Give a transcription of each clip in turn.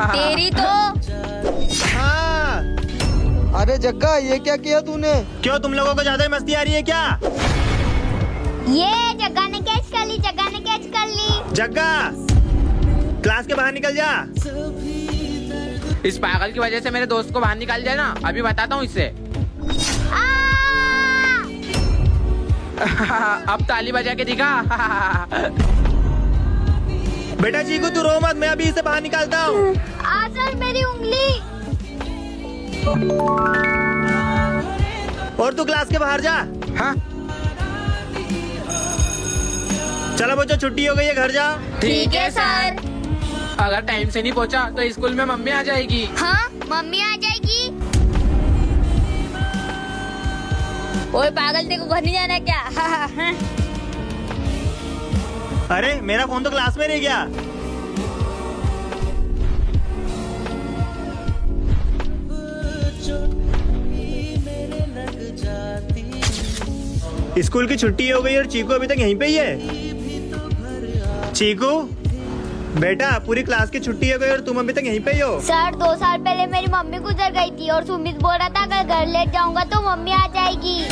तेरी तो। हाँ। अरे जग्गा, ये क्या किया तूने? क्यों, तुम लोगों को ज्यादा ही मस्ती आ रही है क्या? ये जग्गा ने कैच कर ली, जग्गा ने कैच कर ली। जग्गा, क्लास के बाहर निकल जा। इस पागल की वजह से मेरे दोस्त को बाहर निकाल जाए ना, अभी बताता हूँ इससे। अब ताली बजा के दिखा। बेटा चीकू, तू रो मत, मैं अभी इसे बाहर निकालता हूँ। सर मेरी उंगली। और तू क्लास के बाहर जा। हाँ चलो बच्चों, छुट्टी हो गई है, घर जा। ठीक है सर। अगर टाइम से नहीं पहुंचा तो स्कूल में मम्मी आ जाएगी। हाँ, मम्मी आ जाएगी। ओए पागल, तेरे को घर नहीं जाना क्या? अरे मेरा फोन तो क्लास में रह गया। स्कूल की छुट्टी हो गई और चीकू अभी तक यहीं पे ही है। चीकू बेटा, पूरी क्लास की छुट्टी हो गई और तुम अभी तक यहीं पे ही हो। सर 2 साल पहले मेरी मम्मी गुजर गई थी और सुमित बोल रहा था अगर घर लेट जाऊंगा तो मम्मी आ जाएगी।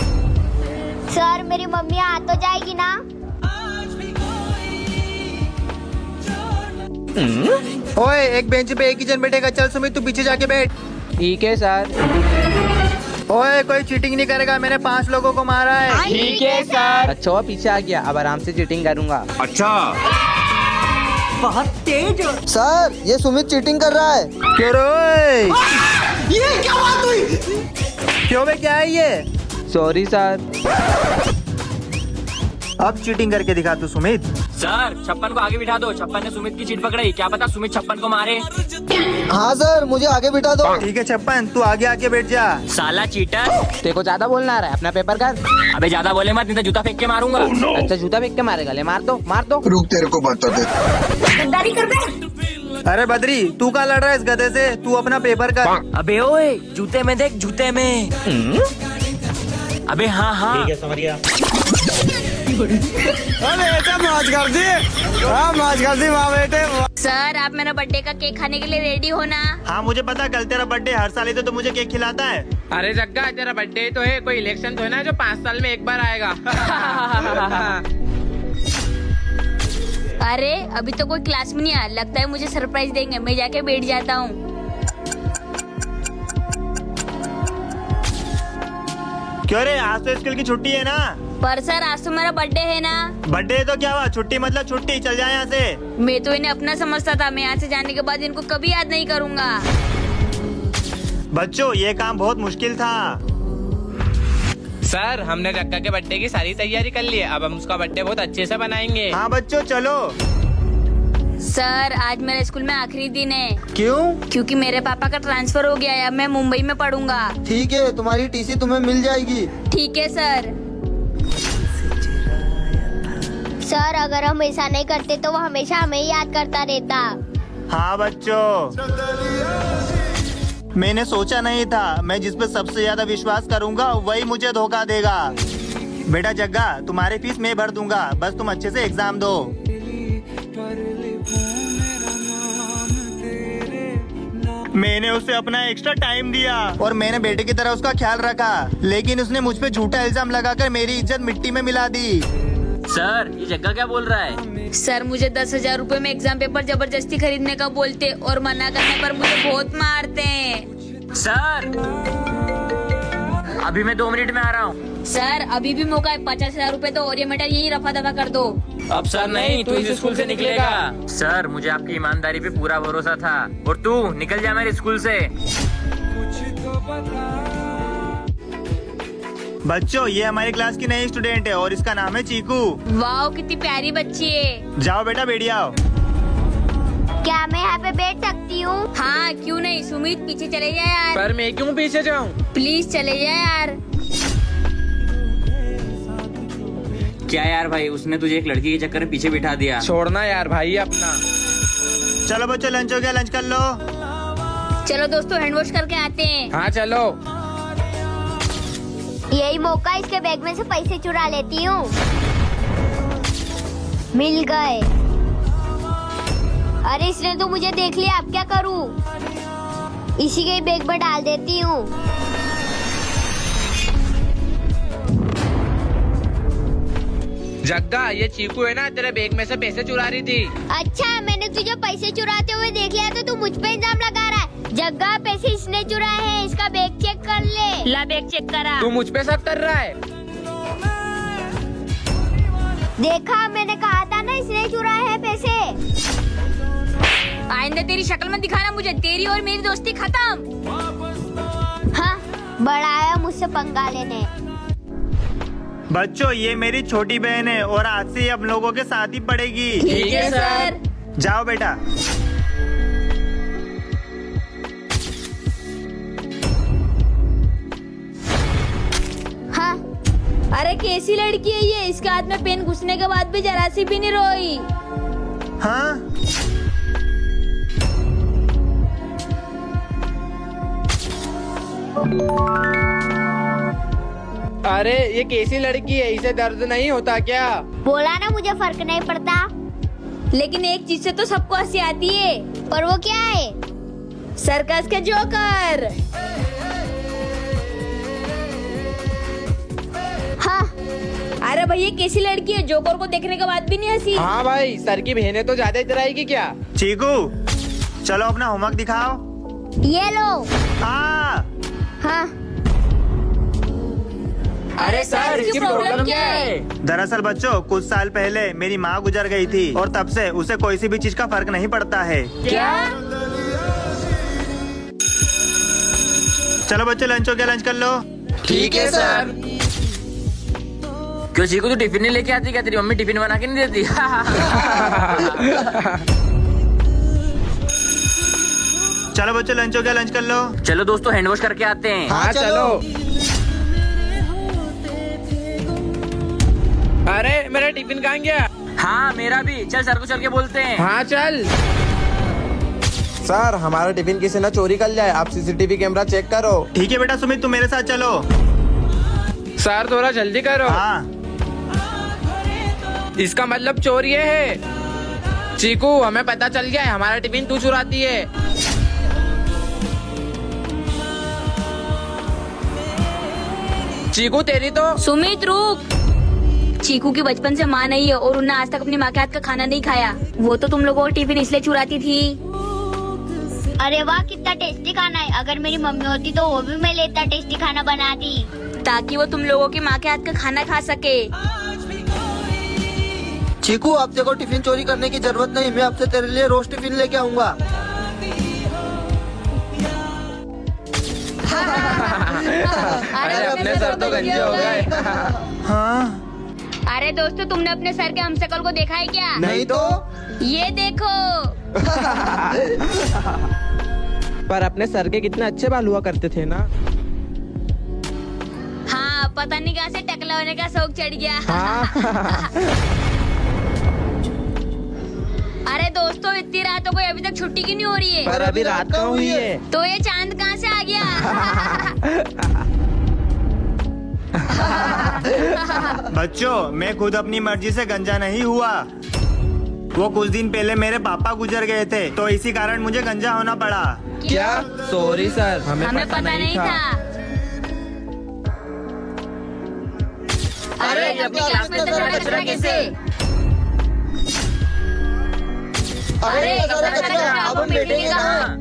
सर मेरी मम्मी आ तो जाएगी ना? ओए, एक बेंच पे एक ही जन बैठेगा। चल सुमित, तू पीछे जाके बैठ। ठीक है सर। ओए, कोई चीटिंग नहीं करेगा। मैंने 5 लोगों को मारा है। ठीक है सर। अच्छा वो पीछे आ गया, अब आराम से चीटिंग करूंगा। सर, ये सुमित चीटिंग कर रहा है। क्यों रोए? ये क्या बात हुई? क्यों बे, क्या है ये? Sorry sir. अब चीटिंग करके दिखा तू सुमित। सर 56 को आगे बिठा दो। 56 ने सुमित की चीट पकड़ाई, क्या पता सुमित 56 को मारे। हाँ सर, मुझे आगे बिठा दो। ठीक है 56, तू आगे आके बैठ जा। साला चीटर। तेरे को ज्यादा बोलना आ रहा है, अपना पेपर कर। अबे ज्यादा बोले मत, नहीं तो जूता फेंक के मारूंगा। अच्छा जूता फेंक के मारेगा, ले मार दो मार दो। रुक, तेरे को बता दे। अरे बद्री, तू कहाँ लड़ रहा है इस गधे से? तू अपना पेपर कर। अबे ओए, जूते में देख, जूते में। अबे हाँ हाँ। ठीक है, समझ गया। अरे बेटा मौज कर दी। हाँ मौज कर दी वाह बेटे। सर आप मेरा बर्थडे का केक खाने के लिए रेडी हो ना? हाँ मुझे पता, कल तेरा बर्थडे, हर साल ही तो तू मुझे केक खिलाता है। अरे जग्गा, तेरा बर्थडे तो है, कोई इलेक्शन तो है ना जो 5 साल में एक बार आएगा। अरे अभी तो कोई क्लास में नहीं आया, लगता है मुझे सरप्राइज देंगे। मैं जाके बैठ जाता हूँ। क्यों रे, आज तो स्कूल की छुट्टी है ना? पर सर आज तो मेरा बर्थडे है ना। बर्थडे तो क्या हुआ, छुट्टी मतलब छुट्टी। चल जाए यहाँ से। मैं तो इन्हें अपना समझता था। मैं यहाँ से जाने के बाद इनको कभी याद नहीं करूँगा। बच्चों ये काम बहुत मुश्किल था। सर हमने जग्गा के बर्थडे की सारी तैयारी कर ली है, अब हम उसका बर्थडे बहुत अच्छे से बनाएंगे। हाँ बच्चों चलो। सर आज मेरे स्कूल में आखिरी दिन है। क्यों? क्योंकि मेरे पापा का ट्रांसफर हो गया है, अब मैं मुंबई में पढ़ूंगा। ठीक है, तुम्हारी टीसी तुम्हें मिल जाएगी। ठीक है सर। सर अगर हम ऐसा नहीं करते तो वो हमेशा हमें ही याद करता रहता। हाँ बच्चों, मैंने सोचा नहीं था मैं जिस पे सबसे ज्यादा विश्वास करूंगा वही मुझे धोखा देगा। बेटा जग्गा, तुम्हारी फीस मैं भर दूंगा, बस तुम अच्छे से एग्जाम दो। मैंने उसे अपना एक्स्ट्रा टाइम दिया और मैंने बेटे की तरह उसका ख्याल रखा, लेकिन उसने मुझ पे झूठा इल्जाम लगाकर मेरी इज्जत मिट्टी में मिला दी। सर ये जग्गा क्या बोल रहा है? सर मुझे 10,000 रुपए में एग्जाम पेपर जबरदस्ती खरीदने का बोलते और मना करने पर मुझे बहुत मारते हैं। सर अभी मैं 2 मिनट में आ रहा हूँ। सर अभी भी मौका है, 50,000 रुपए तो और ये मैटर यही रफा दफा कर दो। अब सर नहीं, तू इस स्कूल से निकलेगा। सर मुझे आपकी ईमानदारी पे पूरा भरोसा था, और तू निकल जा मेरे स्कूल से। बच्चों ये हमारी क्लास की नई स्टूडेंट है और इसका नाम है चीकू। वाह कितनी प्यारी बच्ची है। जाओ बेटा बैठ जाओ। क्या मैं यहाँ पे बैठ सकती हूँ? हाँ क्यों नहीं। सुमित पीछे चले जाए यार। पर मैं क्यों पीछे जाऊँ? प्लीज चले जाए यार। क्या यार भाई, उसने तुझे एक लड़की के चक्कर में पीछे बिठा दिया। छोड़ना यार भाई अपना। चलो बच्चों लंच हो गया, लंच कर लो। चलो दोस्तों हैंड वॉश करके आते हैं। हाँ चलो। यही मौका, इसके बैग में से पैसे चुरा लेती हूँ। मिल गए। अरे इसने तो मुझे देख लिया, अब क्या करूं? इसी के बैग में डाल देती हूँ। जग्गा, ये चीकू है ना, तेरे बैग में से पैसे चुरा रही थी। अच्छा, मैंने तुझे पैसे चुराते हुए देख लिया तो तू मुझ पे इल्जाम लगा रहा है। जग्गा, पैसे इसने चुराए हैं, इसका बैग चेक कर ले। ला बैग चेक करा। तू मुझ पे शक कर रहा है? देखा, मैंने कहा था ना इसने चुराए हैं पैसे। आइंदा तेरी शक्ल मत दिखाना मुझे, तेरी और मेरी दोस्ती खत्म। हाँ, बड़ा आया मुझसे पंगा लेने। बच्चों, ये मेरी छोटी बहन है और आज से हम लोगों के साथ ही पढ़ेगी। ठीक है सर। जाओ बेटा। हाँ, अरे कैसी लड़की है ये, इसके हाथ में पेन घुसने के बाद भी जरा सी भी नहीं रोई। हाँ, अरे ये कैसी लड़की है, इसे दर्द नहीं होता क्या? बोला ना मुझे फर्क नहीं पड़ता। लेकिन एक चीज से तो सबको हंसी आती है। और वो क्या है? सर्कस के जोकर। हाँ, अरे भैया कैसी लड़की है, जोकर को देखने के बाद भी नहीं हंसी। हाँ भाई, सर की बहनें तो ज्यादा इतराएगी क्या? चीकू, चलो अपना होमवर्क दिखाओ। ये लो। हाँ, हाँ, अरे सर, इसकी प्रॉब्लम क्या है? दरअसल बच्चों, कुछ साल पहले मेरी माँ गुजर गई थी और तब से उसे कोई सी भी चीज का फर्क नहीं पड़ता है। क्या? चलो बच्चों, लंच हो गया, लंच कर लो। ठीक है सर। क्यों चीकू, तू टिफिन नहीं लेके आती क्या? तेरी मम्मी टिफिन बना के नहीं देती? चलो बच्चों, लंच हो गया, लंच कर लो। चलो दोस्तों, हैंड वॉश करके आते हैं। हाँ चलो। अरे मेरा टिफिन कहाँ गया? हाँ मेरा भी। चल सर को चल के बोलते हैं। हाँ चल। सर, हमारा टिफिन किसी ने चोरी कर लिया है, आप सीसीटीवी कैमरा चेक करो। ठीक है बेटा सुमित, तुम मेरे साथ चलो। सर थोड़ा जल्दी करो। हाँ, इसका मतलब चोर ये है। चीकू, हमें पता चल गया है, हमारा टिफिन तू चुराती है। चीकू तेरी तो। सुमित रुक। चीकू की बचपन से माँ नहीं है और उन्हें आज तक अपनी माँ के हाथ का खाना नहीं खाया। वो तो तुम लोगों को टिफिन इसलिए चुराती थी। अरे वाह, कितना टेस्टी खाना है। अगर मेरी मम्मी होती तो वो भी मैं लेता टेस्टी खाना बनाती, ताकि वो तुम लोगों की माँ के हाथ का खाना खा सके। चीकू, आपसे को टिफिन चोरी करने की जरूरत नहीं, मैं आपसे तेरे लिए रोज टिफिन लेके आऊंगा। अरे अपने सर तो गंजे हो गए। हाँ, अरे दोस्तों, तुमने अपने सर के हमशक्ल को देखा है क्या? नहीं तो। ये देखो। पर अपने सर के कितने अच्छे बाल हुआ करते थे ना। हाँ, पता नहीं कहाँ से टकला होने का शौक चढ़ गया। अरे दोस्तों, इतनी रातों को अभी तक छुट्टी क्यों नहीं हो रही है? पर अभी रात कहाँ हुई है? तो ये चांद कहाँ से आ गया? बच्चों, मैं खुद अपनी मर्जी से गंजा नहीं हुआ। वो कुछ दिन पहले मेरे पापा गुजर गए थे, तो इसी कारण मुझे गंजा होना पड़ा। क्या? सॉरी सर, हमें पता नहीं था। अरे अपनी क्लास में इतना सारा कचरा कैसे? अरे अब हम बैठेंगे कहाँ?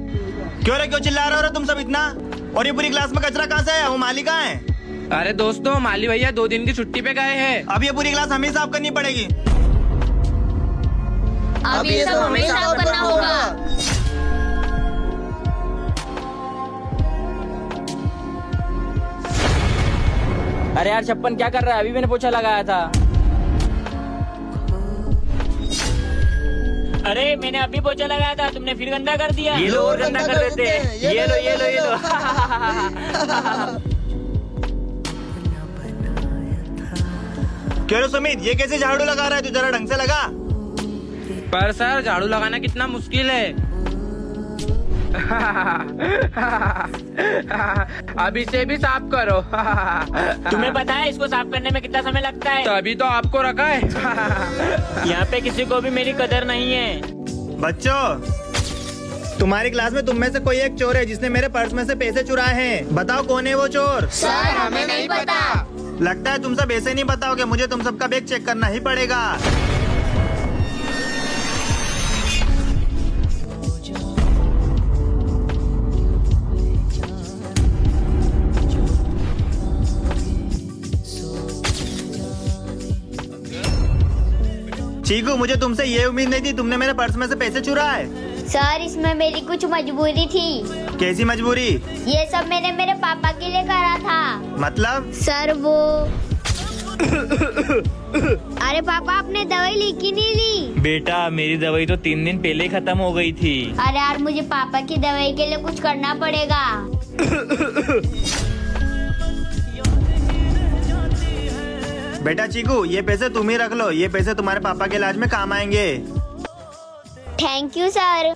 क्यों चिल्ला रहे हो तुम सब इतना? और ये पूरी क्लास में कचरा कहाँ से है? वो माली कहाँ है? अरे दोस्तों, माली भैया 2 दिन की छुट्टी पे गए हैं। अब ये पूरी क्लास हमें साफ करनी पड़ेगी। अब ये सब हमें साफ करना होगा। अरे यार छप्पन, क्या कर रहा है? अभी मैंने पोछा लगाया था। अरे मैंने अभी पोछा लगाया था, तुमने फिर गंदा कर दिया। ये लो और गंदा कर देते हैं। ये लो ये लो ये लो। क्यों रे सुमित, ये कैसे झाड़ू लगा रहा है? तू जरा ढंग से लगा। पर सर, झाड़ू लगाना कितना मुश्किल है। अब इसे भी साफ करो। तुम्हें पता है इसको साफ करने में कितना समय लगता है? तभी तो आपको रखा है। यहाँ पे किसी को भी मेरी कदर नहीं है। बच्चों, तुम्हारी क्लास में तुम में से कोई एक चोर है जिसने मेरे पर्स में से पैसे चुराए हैं। बताओ कौन है वो चोर? सर हमें नहीं पता। लगता है तुम सब ऐसे नहीं बताओगे, मुझे तुम सबका बैग चेक करना ही पड़ेगा। चीकू, मुझे तुमसे ये उम्मीद नहीं थी, तुमने मेरे पर्स में से पैसे चुराए। सर इसमें मेरी कुछ मजबूरी थी। कैसी मजबूरी? ये सब मैंने मेरे पापा के लिए करा था। मतलब? सर वो अरे पापा, आपने दवाई ली कि नहीं ली? बेटा, मेरी दवाई तो 3 दिन पहले ही खत्म हो गई थी। अरे यार, मुझे पापा की दवाई के लिए कुछ करना पड़ेगा। बेटा चीकू, ये पैसे तुम ही रख लो, ये पैसे तुम्हारे पापा के इलाज में काम आएंगे। Thank you sir.